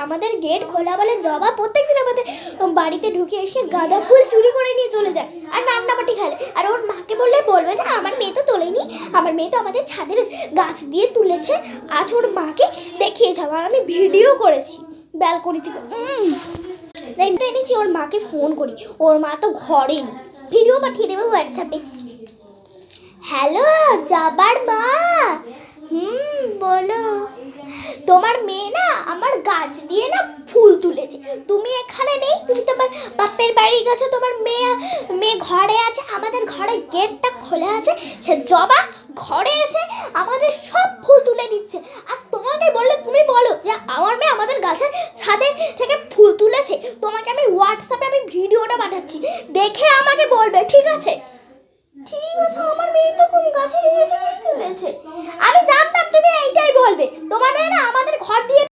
আমাদের গেট খোলা বলে জবা প্রত্যেকদিন আমাদের বাড়িতে ঢুকে এসে গাঁদা ফুল চুরি করে নিয়ে চলে যায় আর রান্নাবাটি খেলে। আর ওর মাকে বলবে যে আমার মেয়ে তো তোলেনি, আমার মেয়ে তো আমাদের ছাদের গাছ দিয়ে তুলেছে। আজ ওর মাকে দেখিয়ে যাবো। আর আমি ভিডিও করেছি ব্যালকনি থেকে। এনেছি, ওর মাকে ফোন করি, ওর মা তো ঘরে নেই, ভিডিও পাঠিয়ে দেবো হোয়াটসঅ্যাপে। হ্যালো জবার মা, বলো। তোমার মেয়ে না আমার গাছ দিয়ে না ফুল তুলেছে, তুমি এখানে নেই, তুমি তোমার বাপের বাড়ি গেছো, তোমার মেয়ে ঘরে আছে, আমাদের ঘরের গেটটা খোলা আছে, সে জবা ঘরে এসে আমাদের সব ফুল তুলে নিচ্ছে। আর তোমাকে বললে তুমি বলো যে আমার মেয়ে আমাদের গাছের ছাদে থেকে ফুল তুলেছে। তোমাকে আমি হোয়াটসঅ্যাপে ভিডিওটা পাঠাচ্ছি, দেখে আমাকে বলবে, ঠিক আছে? ঠিক আছে, আমার মেয়ে তো কোন গাছের তুলেছে, আমি জানতাম তুমি এইটাই বলবে। তোমার মেয়ে না আমাদের ঘর দিয়ে